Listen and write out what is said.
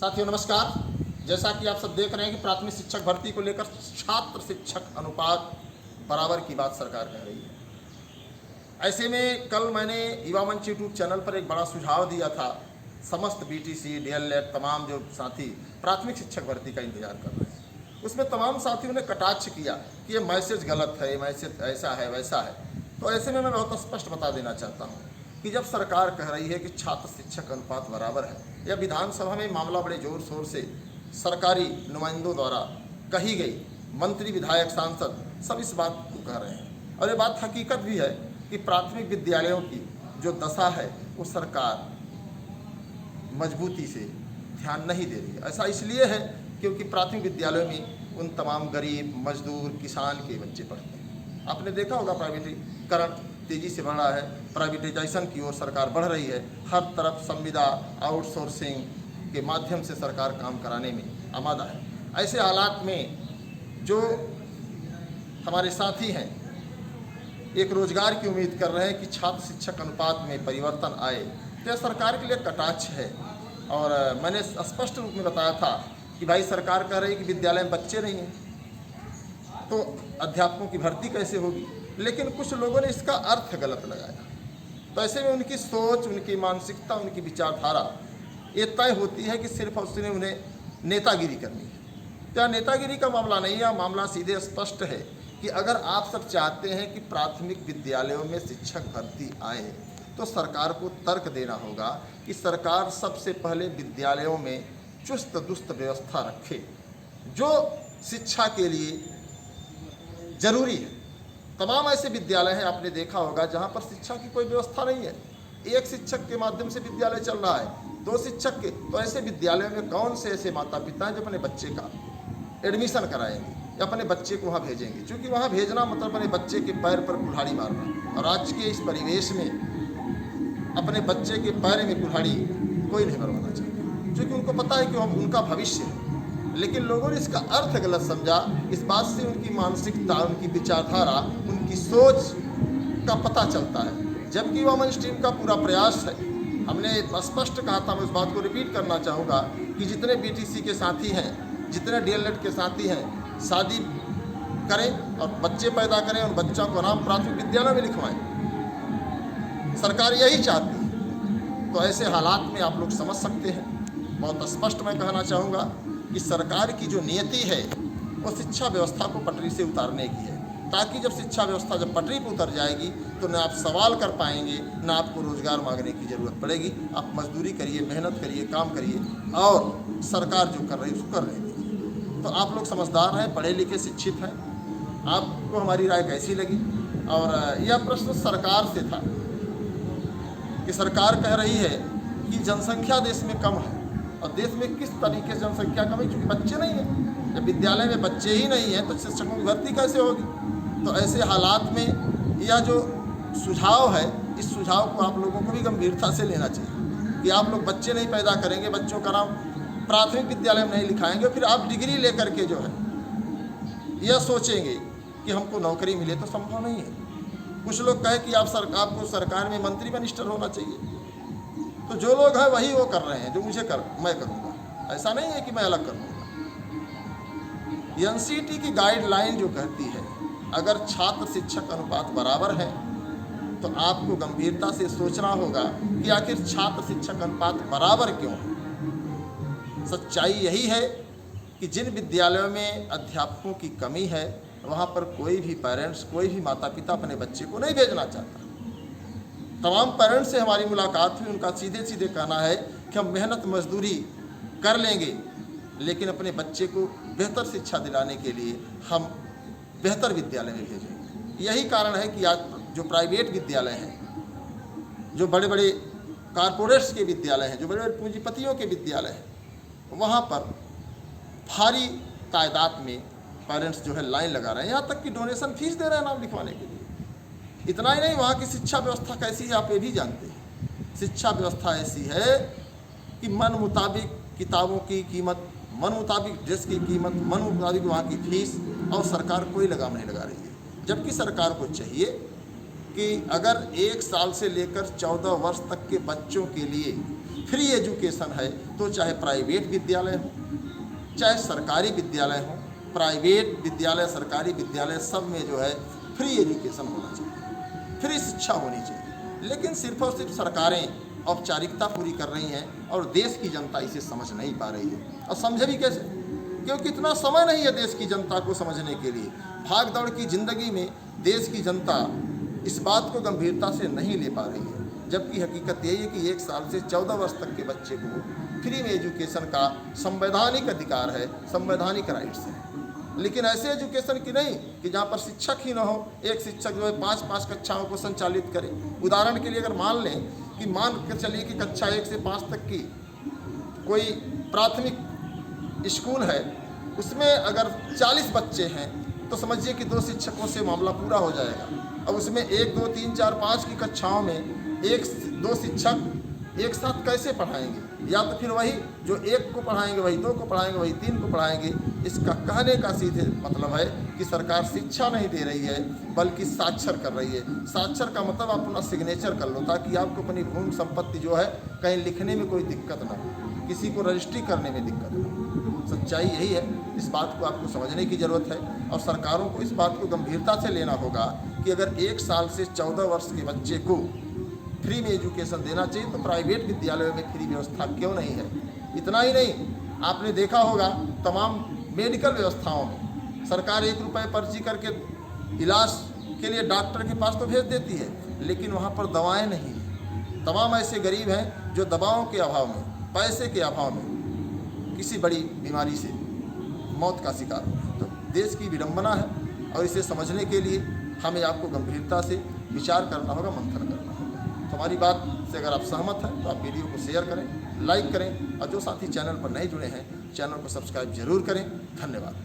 साथियों नमस्कार। जैसा कि आप सब देख रहे हैं कि प्राथमिक शिक्षक भर्ती को लेकर छात्र शिक्षक अनुपात बराबर की बात सरकार कह रही है। ऐसे में कल मैंने युवा मंच यूट्यूब चैनल पर एक बड़ा सुझाव दिया था। समस्त बीटीसी, डीएलएड तमाम जो साथी प्राथमिक शिक्षक भर्ती का इंतजार कर रहे हैं, उसमें तमाम साथियों ने कटाक्ष किया कि ये मैसेज गलत है, ये मैसेज ऐसा है वैसा है। तो ऐसे में मैं बहुत स्पष्ट बता देना चाहता हूँ कि जब सरकार कह रही है कि छात्र शिक्षक अनुपात बराबर है, या विधानसभा में मामला बड़े जोर शोर से सरकारी नुमाइंदों द्वारा कही गई, मंत्री, विधायक, सांसद सब इस बात को कह रहे हैं और ये बात हकीकत भी है कि प्राथमिक विद्यालयों की जो दशा है वो सरकार मजबूती से ध्यान नहीं दे रही है। ऐसा इसलिए है क्योंकि प्राथमिक विद्यालयों में उन तमाम गरीब, मजदूर, किसान के बच्चे पढ़ते हैं। आपने देखा होगा प्राइवेटीकरण तेज़ी से बढ़ रहा है, प्राइवेटाइजेशन की ओर सरकार बढ़ रही है। हर तरफ संविदा, आउटसोर्सिंग के माध्यम से सरकार काम कराने में आमादा है। ऐसे हालात में जो हमारे साथी हैं एक रोजगार की उम्मीद कर रहे हैं कि छात्र शिक्षक अनुपात में परिवर्तन आए, तो यह सरकार के लिए कटाक्ष है। और मैंने स्पष्ट रूप में बताया था कि भाई सरकार कह रही है कि विद्यालय में बच्चे नहीं हैं तो अध्यापकों की भर्ती कैसे होगी, लेकिन कुछ लोगों ने इसका अर्थ गलत लगाया। तो ऐसे में उनकी सोच, उनकी मानसिकता, उनकी विचारधारा ये तय होती है कि सिर्फ उसने उन्हें नेतागिरी करनी है। क्या नेतागिरी का मामला नहीं है, मामला सीधे स्पष्ट है कि अगर आप सब चाहते हैं कि प्राथमिक विद्यालयों में शिक्षक भर्ती आए तो सरकार को तर्क देना होगा कि सरकार सबसे पहले विद्यालयों में चुस्त दुरुस्त व्यवस्था रखे जो शिक्षा के लिए जरूरी है। तमाम ऐसे विद्यालय हैं, आपने देखा होगा, जहां पर शिक्षा की कोई व्यवस्था नहीं है। एक शिक्षक के माध्यम से विद्यालय चल रहा है, 2 शिक्षक के। तो ऐसे विद्यालयों में कौन से ऐसे माता पिता हैं जो अपने बच्चे का एडमिशन कराएंगे या अपने बच्चे को वहाँ भेजेंगे? क्योंकि वहाँ भेजना मतलब अपने बच्चे के पैर पर कुल्हाड़ी मारना, और आज के इस परिवेश में अपने बच्चे के पैर में कुल्हाड़ी कोई नहीं मरवाना चाहिए, क्योंकि उनको पता है कि हम उनका भविष्य है। लेकिन लोगों ने इसका अर्थ गलत समझा। इस बात से उनकी मानसिकता, उनकी विचारधारा, उनकी सोच का पता चलता है। जबकि युवा मंच टीम का पूरा प्रयास है, हमने स्पष्ट कहा था, मैं उस बात को रिपीट करना चाहूँगा कि जितने बीटीसी के साथी हैं, जितने डीएलएड के साथी हैं, शादी करें और बच्चे पैदा करें और बच्चों को नाम प्राथमिक विद्यालय में लिखवाएं। सरकार यही चाहती है। तो ऐसे हालात में आप लोग समझ सकते हैं। बहुत स्पष्ट मैं कहना चाहूँगा कि सरकार की जो नियति है वो शिक्षा व्यवस्था को पटरी से उतारने की है, ताकि जब शिक्षा व्यवस्था जब पटरी पर उतर जाएगी तो न आप सवाल कर पाएंगे, न आपको रोज़गार मांगने की ज़रूरत पड़ेगी। आप मजदूरी करिए, मेहनत करिए, काम करिए, और सरकार जो कर रही है उसको कर रही है। तो आप लोग समझदार हैं, पढ़े लिखे, शिक्षित हैं। आपको हमारी राय कैसी लगी? और यह प्रश्न सरकार से था कि सरकार कह रही है कि जनसंख्या देश में कम है, और देश में किस तरीके से जनसंख्या कम है? क्योंकि बच्चे नहीं हैं। जब विद्यालय में बच्चे ही नहीं हैं तो शिक्षकों की भर्ती कैसे होगी? तो ऐसे हालात में यह जो सुझाव है, इस सुझाव को आप लोगों को भी गंभीरता से लेना चाहिए कि आप लोग बच्चे नहीं पैदा करेंगे, बच्चों का नाम प्राथमिक विद्यालय में नहीं लिखाएंगे, फिर आप डिग्री लेकर के जो है यह सोचेंगे कि हमको नौकरी मिले, तो संभव नहीं है। कुछ लोग कहे कि आपको सरकार में मंत्री मिनिस्टर होना चाहिए। तो जो लोग हैं वही वो कर रहे हैं जो मैं करूँगा। ऐसा नहीं है कि मैं अलग करूँगा। एनसीईटी की गाइडलाइन जो कहती है अगर छात्र शिक्षक अनुपात बराबर है तो आपको गंभीरता से सोचना होगा कि आखिर छात्र शिक्षक अनुपात बराबर क्यों है। सच्चाई यही है कि जिन विद्यालयों में अध्यापकों की कमी है वहाँ पर कोई भी पेरेंट्स, कोई भी माता पिता अपने बच्चे को नहीं भेजना चाहता। तमाम पेरेंट्स से हमारी मुलाकात हुई, उनका सीधे सीधे कहना है कि हम मेहनत मजदूरी कर लेंगे, लेकिन अपने बच्चे को बेहतर शिक्षा दिलाने के लिए हम बेहतर विद्यालय में भेजेंगे। यही कारण है कि आज जो प्राइवेट विद्यालय हैं, जो बड़े बड़े कारपोरेट्स के विद्यालय हैं, जो बड़े बड़े पूंजीपतियों के विद्यालय हैं, वहाँ पर भारी तादाद में पेरेंट्स जो है लाइन लगा रहे हैं, यहाँ तक कि डोनेशन फीस दे रहे हैं नाम लिखवाने के लिए। इतना ही नहीं, वहाँ की शिक्षा व्यवस्था कैसी है आप ये भी जानते हैं। शिक्षा व्यवस्था ऐसी है कि मन मुताबिक किताबों की कीमत, मन मुताबिक ड्रेस की कीमत, मन मुताबिक वहाँ की फीस, और सरकार कोई लगाम नहीं लगा रही है। जबकि सरकार को चाहिए कि अगर 1 साल से लेकर 14 वर्ष तक के बच्चों के लिए फ्री एजुकेशन है तो चाहे प्राइवेट विद्यालय हो, चाहे सरकारी विद्यालय हो, प्राइवेट विद्यालय, सरकारी विद्यालय, सब में जो है फ्री एजुकेशन होना चाहिए, फ्री शिक्षा होनी चाहिए। लेकिन सिर्फ और सिर्फ सरकारें औपचारिकता पूरी कर रही हैं और देश की जनता इसे समझ नहीं पा रही है। और समझे भी कैसे, क्योंकि इतना समय नहीं है देश की जनता को समझने के लिए। भाग दौड़ की ज़िंदगी में देश की जनता इस बात को गंभीरता से नहीं ले पा रही है, जबकि हकीकत यही है कि 1 साल से 14 वर्ष तक के बच्चे को फ्री में एजुकेशन का संवैधानिक अधिकार है, संवैधानिक राइट्स है। लेकिन ऐसे एजुकेशन की नहीं कि जहाँ पर शिक्षक ही ना हो, एक शिक्षक जो है 5-5 कक्षाओं को संचालित करे। उदाहरण के लिए अगर मान लें कि मान कर चलिए कि कक्षा 1 से 5 तक की कोई प्राथमिक स्कूल है, उसमें अगर 40 बच्चे हैं तो समझिए कि 2 शिक्षकों से मामला पूरा हो जाएगा। अब उसमें 1, 2, 3, 4, 5 की कक्षाओं में 1-2 शिक्षक एक साथ कैसे पढ़ाएंगे? या तो फिर वही जो 1 को पढ़ाएंगे वही 2 को पढ़ाएंगे, वही 3 को पढ़ाएंगे। इसका कहने का सीधे मतलब है कि सरकार शिक्षा नहीं दे रही है बल्कि साक्षर कर रही है। साक्षर का मतलब आप अपना सिग्नेचर कर लो ताकि आपको अपनी भूमि संपत्ति जो है कहीं लिखने में कोई दिक्कत ना हो, किसी को रजिस्ट्री करने में दिक्कत ना हो। सच्चाई यही है। इस बात को आपको समझने की ज़रूरत है और सरकारों को इस बात को गंभीरता से लेना होगा कि अगर 1 साल से 14 वर्ष के बच्चे को फ्री में एजुकेशन देना चाहिए तो प्राइवेट विद्यालयों में फ्री व्यवस्था क्यों नहीं है? इतना ही नहीं, आपने देखा होगा तमाम मेडिकल व्यवस्थाओं में सरकार 1 रुपये पर्ची करके इलाज के लिए डॉक्टर के पास तो भेज देती है, लेकिन वहाँ पर दवाएं नहीं हैं। तमाम ऐसे गरीब हैं जो दवाओं के अभाव में, पैसे के अभाव में किसी बड़ी बीमारी से मौत का शिकार हो। तो देश की विडंबना है और इसे समझने के लिए हमें आपको गंभीरता से विचार करना होगा, मंथन करना होगा। तो हमारी बात से अगर आप सहमत हैं तो आप वीडियो को शेयर करें, लाइक करें और जो साथी चैनल पर नहीं जुड़े हैं चैनल को सब्सक्राइब जरूर करें। धन्यवाद।